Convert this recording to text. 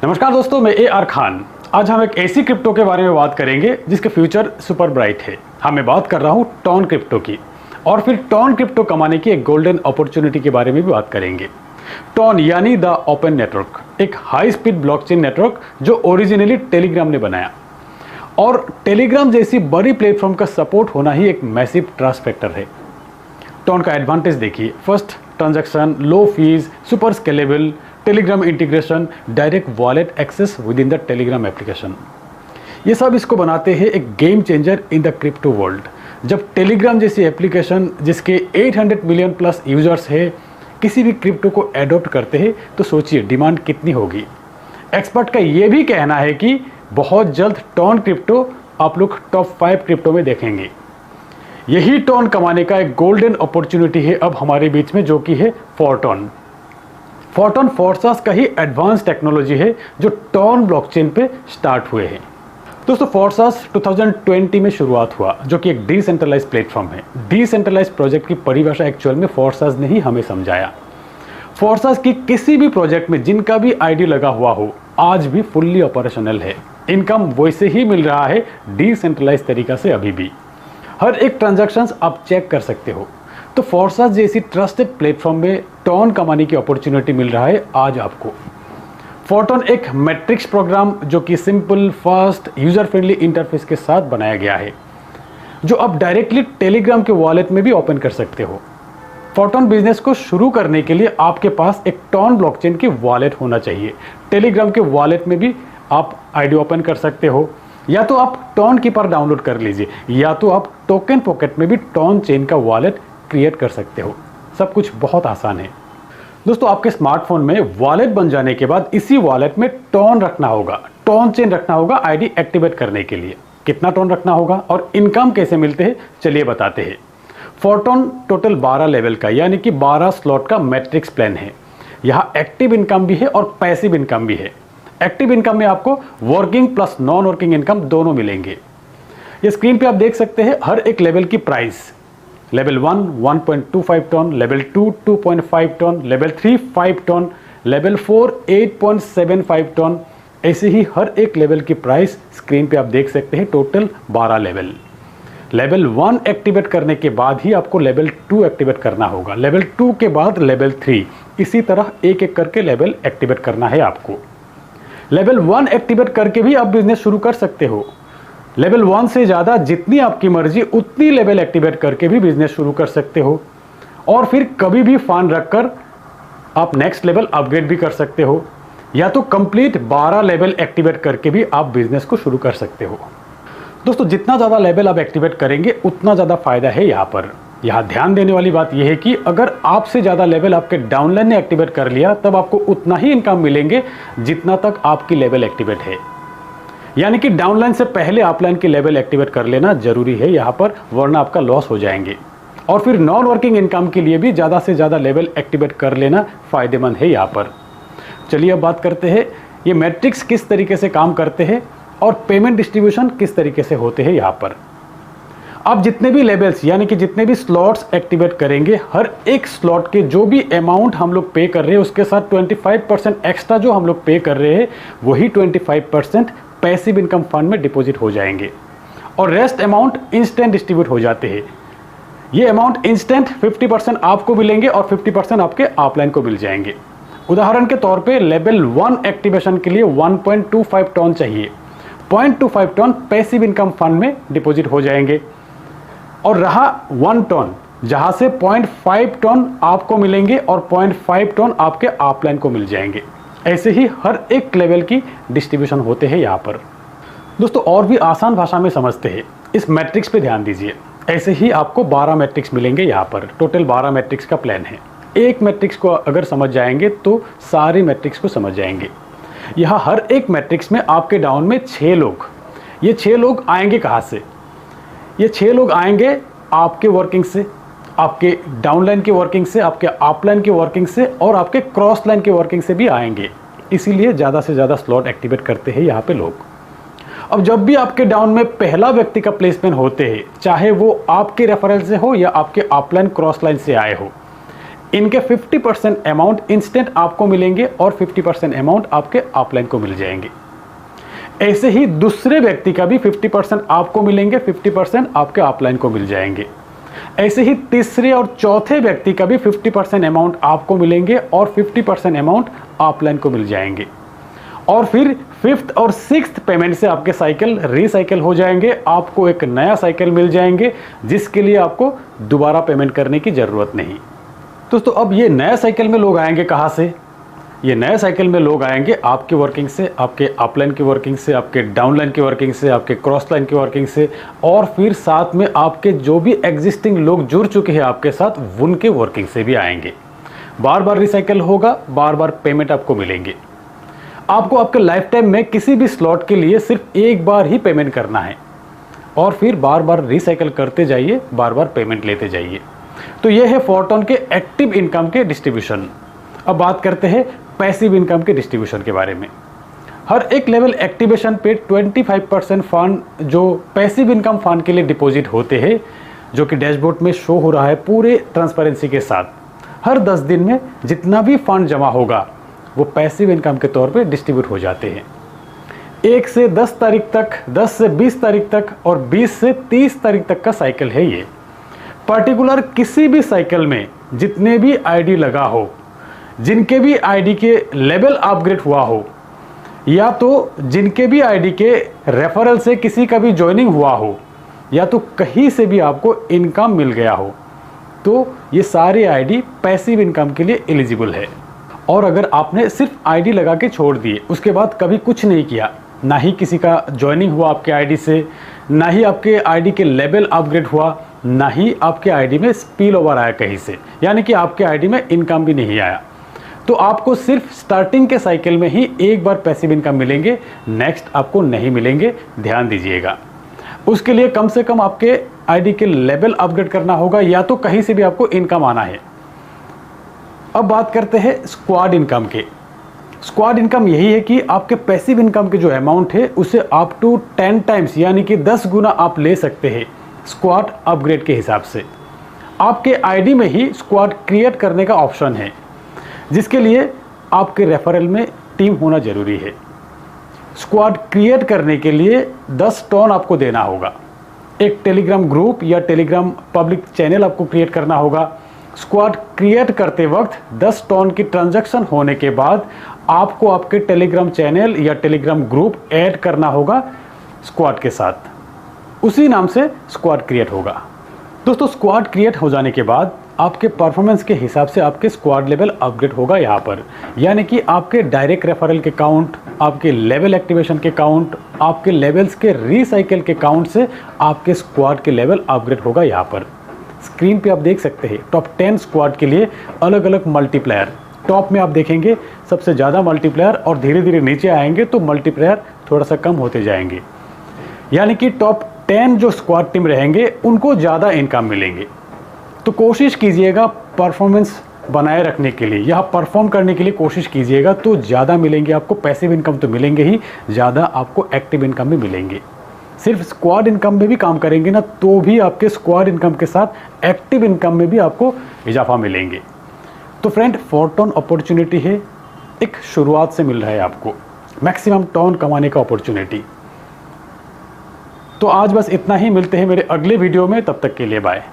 नमस्कार दोस्तों, मैं AR खान। आज हम एक ऐसी क्रिप्टो के बारे में बात करेंगे जिसके फ्यूचर सुपर ब्राइट है। मैं बात कर रहा हूँ टॉन क्रिप्टो की, और फिर टॉन क्रिप्टो कमाने की एक गोल्डन अपॉर्चुनिटी के बारे में भी बात करेंगे। टॉन यानी द ओपन नेटवर्क, एक हाई स्पीड ब्लॉकचेन नेटवर्क जो ओरिजिनली टेलीग्राम ने बनाया, और टेलीग्राम जैसी बड़ी प्लेटफॉर्म का सपोर्ट होना ही एक मैसिव ट्रस्ट फैक्टर है। टॉन का एडवांटेज देखिए, first transaction, low fees, super scalable, Telegram integration, direct wallet access within the Telegram application. ये सब इसको बनाते हैं एक game changer in the crypto world. जब टेलीग्राम जैसी एप्लीकेशन जिसके 800 मिलियन प्लस यूजर्स है किसी भी क्रिप्टो को एडॉप्ट करते हैं तो सोचिए डिमांड कितनी होगी। एक्सपर्ट का ये भी कहना है कि बहुत जल्द टॉन क्रिप्टो आप लोग टॉप 5 क्रिप्टो में देखेंगे। यही टॉन कमाने का एक गोल्डन अपॉर्चुनिटी है अब हमारे बीच में, जो कि है फोरटॉन। फोरटॉन फोर्सास का ही एडवांस टेक्नोलॉजी है जो टॉन ब्लॉकचेन पे स्टार्ट हुए हैं। दोस्तों, फोर्सास 2020 में शुरुआत हुआ, जो कि एक डिसेंट्रलाइज प्लेटफॉर्म है। डिसेंट्रलाइज प्रोजेक्ट की परिभाषा एक्चुअल में फोर्सास ने ही हमें समझाया। फोर्सास की किसी भी प्रोजेक्ट में जिनका भी आईडी लगा हुआ हो आज भी फुल्ली ऑपरेशनल है। इनकम वैसे ही मिल रहा है डिसेंट्रलाइज तरीका से अभी भी। हर एक ट्रांजैक्शंस आप चेक कर सकते हो। तो फोर्सास जैसी ट्रस्टेड प्लेटफॉर्म में टॉन कमाने की अपॉर्चुनिटी मिल रहा है आज आपको। फोरटॉन एक मैट्रिक्स प्रोग्राम जो कि simple, fast, user friendly interface के साथ बनाया गया है, जो आप डायरेक्टली टेलीग्राम के वॉलेट में भी ओपन कर सकते हो। फोरटॉन बिजनेस को शुरू करने के लिए आपके पास एक टॉन ब्लॉकचेन की वॉलेट होना चाहिए। टेलीग्राम के वॉलेट में भी आप आईडी ओपन कर सकते हो, या तो आप टॉन कीपर डाउनलोड कर लीजिए, या तो आप टोकन पॉकेट में भी टॉन चेन का वॉलेट क्रिएट कर सकते हो। सब कुछ बहुत आसान है। दोस्तों, आपके स्मार्टफोन में वॉलेट बन जाने के बाद इसी वॉलेट में टॉन रखना होगा, टॉन चेन रखना होगा आईडी एक्टिवेट करने के लिए। कितना टॉन रखना होगा और इनकम कैसे मिलते हैं चलिए बताते हैं। फोरटॉन टोटल 12 लेवल का यानी कि 12 स्लॉट का मैट्रिक्स प्लान है। यहाँ एक्टिव इनकम भी है और पैसिव इनकम भी है। एक्टिव इनकम में आपको working plus non working income दोनों मिलेंगे। ये स्क्रीन पे आप देख सकते हैं हर एक लेवल की price. Level 1 1.25 TON, level 2 2.5 TON, level 3 5 TON, level 4 8.75 TON. ऐसे ही हर एक लेवल की प्राइस स्क्रीन पे आप देख सकते हैं। Total 12 level. लेवल 1 एक्टिवेट करने के बाद ही आपको लेवल 2 एक्टिवेट करना होगा, लेवल 2 के बाद लेवल 3, इसी तरह एक एक करके लेवल एक्टिवेट करना है आपको। लेवल 1 एक्टिवेट करके भी आप बिजनेस शुरू कर सकते हो। लेवल 1 से ज़्यादा जितनी आपकी मर्जी उतनी लेवल एक्टिवेट करके भी बिजनेस शुरू कर सकते हो, और फिर कभी भी फंड रखकर आप नेक्स्ट लेवल अपग्रेड भी कर सकते हो, या तो कंप्लीट 12 लेवल एक्टिवेट करके भी आप बिजनेस को शुरू कर सकते हो। दोस्तों, जितना ज़्यादा लेवल आप एक्टिवेट करेंगे उतना ज़्यादा फायदा है यहाँ पर। यहाँ ध्यान देने वाली बात यह है कि अगर आपसे ज़्यादा लेवल आपके डाउनलाइन ने एक्टिवेट कर लिया तब आपको उतना ही इनकम मिलेंगे जितना तक आपकी लेवल एक्टिवेट है। यानी कि डाउनलाइन से पहले अपलाइन की लेवल एक्टिवेट कर लेना जरूरी है यहाँ पर, वरना आपका लॉस हो जाएंगे। और फिर नॉन वर्किंग इनकम के लिए भी ज़्यादा से ज़्यादा लेवल एक्टिवेट कर लेना फायदेमंद है यहाँ पर। चलिए अब बात करते हैं ये मैट्रिक्स किस तरीके से काम करते हैं और पेमेंट डिस्ट्रीब्यूशन किस तरीके से होते हैं यहाँ पर। आप जितने भी लेवल्स यानी कि जितने भी स्लॉट्स एक्टिवेट करेंगे, हर एक स्लॉट के जो भी अमाउंट हम लोग पे कर रहे हैं उसके साथ 25% एक्स्ट्रा जो हम लोग पे कर रहे हैं वही 25% पैसिव इनकम फंड में डिपॉजिट हो जाएंगे, और रेस्ट अमाउंट इंस्टेंट डिस्ट्रीब्यूट हो जाते हैं। ये अमाउंट इंस्टेंट 50% आपको मिलेंगे और 50% आपके अपलाइन को मिल जाएंगे। उदाहरण के तौर पे लेवल 1 एक्टिवेशन के लिए 1.25 टन चाहिए, 0.25 टन पैसिव इनकम फंड में डिपॉजिट हो जाएंगे, और रहा 1 टन जहां से 0.5 टन आपको मिलेंगे और 0.5 टन आपके अपलाइन को मिल जाएंगे। ऐसे ही हर एक लेवल की डिस्ट्रीब्यूशन होते हैं यहाँ पर। दोस्तों, और भी आसान भाषा में समझते हैं, इस मैट्रिक्स पे ध्यान दीजिए। ऐसे ही आपको 12 मैट्रिक्स मिलेंगे यहाँ पर। टोटल 12 मैट्रिक्स का प्लान है। एक मैट्रिक्स को अगर समझ जाएंगे तो सारी मैट्रिक्स को समझ जाएंगे। यहाँ हर एक मैट्रिक्स में आपके डाउन में 6 लोग, ये 6 लोग आएंगे कहाँ से? ये 6 लोग आएंगे आपके वर्किंग से, आपके डाउनलाइन की वर्किंग से, आपके अपलाइन की वर्किंग से, और आपके क्रॉस लाइन की वर्किंग से भी आएंगे। इसीलिए ज़्यादा से ज़्यादा स्लॉट एक्टिवेट करते हैं यहाँ पे लोग। अब जब भी आपके डाउन में पहला व्यक्ति का प्लेसमेंट होते हैं, चाहे वो आपके रेफरल से हो या आपके अपलाइन क्रॉस लाइन से आए हो, इनके 50% अमाउंट इंस्टेंट आपको मिलेंगे और 50% अमाउंट आपके अपलाइन को मिल जाएंगे। ऐसे ही दूसरे व्यक्ति का भी 50% आपको मिलेंगे, 50% आपके अपलाइन को मिल जाएंगे। ऐसे ही तीसरे और चौथे व्यक्ति का भी 50% अमाउंट आपको मिलेंगे और 50% अमाउंट अपलाइन को मिल जाएंगे। और फिर 5th और 6th पेमेंट से आपके साइकिल रिसाइकिल हो जाएंगे, आपको एक नया साइकिल मिल जाएंगे जिसके लिए आपको दोबारा पेमेंट करने की ज़रूरत नहीं। दोस्तों अब ये नया साइकिल में लोग आएंगे कहाँ से? ये नए साइकिल में लोग आएंगे आपकी वर्किंग से, आपके अपलाइन की वर्किंग से, आपके डाउनलाइन की वर्किंग से, आपके क्रॉस लाइन की वर्किंग से, और फिर साथ में आपके जो भी एग्जिस्टिंग लोग जुड़ चुके हैं आपके साथ उनके वर्किंग से भी आएंगे। बार बार रिसाइकिल होगा, बार बार पेमेंट आपको मिलेंगे। आपको आपके लाइफ टाइम में किसी भी स्लॉट के लिए सिर्फ एक बार ही पेमेंट करना है और फिर बार बार रिसाइकिल करते जाइए, बार बार पेमेंट लेते जाइए। तो ये है फोरटोन के एक्टिव इनकम के डिस्ट्रीब्यूशन। अब बात करते हैं पैसिव इनकम के डिस्ट्रीब्यूशन के बारे में। हर एक लेवल एक्टिवेशन पे 25% फंड जो पैसिव इनकम फंड के लिए डिपॉजिट होते हैं, जो कि डैशबोर्ड में शो हो रहा है पूरे ट्रांसपेरेंसी के साथ। हर 10 दिन में जितना भी फंड जमा होगा वो पैसिव इनकम के तौर पे डिस्ट्रीब्यूट हो जाते हैं। 1 से 10 तारीख तक, 10 से 20 तारीख तक और 20 से 30 तारीख तक का साइकिल है ये। पर्टिकुलर किसी भी साइकिल में जितने भी आईडी लगा हो, जिनके भी आईडी के लेवल अपग्रेड हुआ हो, या तो जिनके भी आईडी के रेफरल से किसी का भी ज्वाइनिंग हुआ हो, या तो कहीं से भी आपको इनकम मिल गया हो, तो ये सारे आईडी पैसिव इनकम के लिए एलिजिबल है। और अगर आपने सिर्फ आईडी लगा के छोड़ दिए, उसके बाद कभी कुछ नहीं किया, ना ही किसी का ज्वाइनिंग हुआ आपके आईडी से, ना ही आपके आईडी के लेवल अपग्रेड हुआ, ना ही आपके आईडी में स्पिल ओवर आया कहीं से, यानी कि आपके आईडी में इनकम भी नहीं आया, तो आपको सिर्फ स्टार्टिंग के साइकिल में ही एक बार पैसिव इनकम मिलेंगे, नेक्स्ट आपको नहीं मिलेंगे, ध्यान दीजिएगा। उसके लिए कम से कम आपके आईडी के लेवल अपग्रेड करना होगा, या तो कहीं से भी आपको इनकम आना है। अब बात करते हैं स्क्वाड इनकम के। स्क्वाड इनकम यही है कि आपके पैसिव इनकम के जो अमाउंट है उसे अप टू 10 टाइम्स यानी कि 10 गुना आप ले सकते हैं स्क्वाड अपग्रेड के हिसाब से। आपके आईडी में ही स्क्वाड क्रिएट करने का ऑप्शन है, जिसके लिए आपके रेफरल में टीम होना जरूरी है। स्क्वाड क्रिएट करने के लिए 10 टोन आपको देना होगा। एक टेलीग्राम ग्रुप या टेलीग्राम पब्लिक चैनल आपको क्रिएट करना होगा। स्क्वाड क्रिएट करते वक्त 10 टोन की ट्रांजैक्शन होने के बाद आपको आपके टेलीग्राम चैनल या टेलीग्राम ग्रुप ऐड करना होगा स्क्वाड के साथ, उसी नाम से स्क्वाड क्रिएट होगा। दोस्तों स्क्वाड क्रिएट हो जाने के बाद आपके परफॉर्मेंस के हिसाब से आपके स्क्वाड लेवल अपग्रेड होगा यहाँ पर, यानी कि आपके डायरेक्ट रेफरल के काउंट, आपके लेवल एक्टिवेशन के काउंट, आपके लेवल्स के रिसाइकिल के काउंट से आपके स्क्वाड के लेवल अपग्रेड होगा। यहाँ पर स्क्रीन पे आप देख सकते हैं टॉप 10 स्क्वाड के लिए अलग अलग मल्टीप्लायर। टॉप में आप देखेंगे सबसे ज़्यादा मल्टीप्लायर, और धीरे धीरे नीचे आएंगे तो मल्टीप्लायर थोड़ा सा कम होते जाएंगे, यानी कि टॉप 10 जो स्क्वाड टीम रहेंगे उनको ज़्यादा इनकम मिलेंगे। तो कोशिश कीजिएगा परफॉर्मेंस बनाए रखने के लिए, यहाँ परफॉर्म करने के लिए कोशिश कीजिएगा, तो ज़्यादा मिलेंगे आपको। पैसिव इनकम तो मिलेंगे ही, ज़्यादा आपको एक्टिव इनकम भी मिलेंगे। सिर्फ स्क्वाड इनकम में भी काम करेंगे ना, तो भी आपके स्क्वाड इनकम के साथ एक्टिव इनकम में भी आपको इजाफा मिलेंगे। तो फ्रेंड फोरटोन अपॉर्चुनिटी है, एक शुरुआत से मिल रहा है आपको मैक्सिमम टोन कमाने का अपॉर्चुनिटी। तो आज बस इतना ही, मिलते हैं मेरे अगले वीडियो में, तब तक के लिए बाय।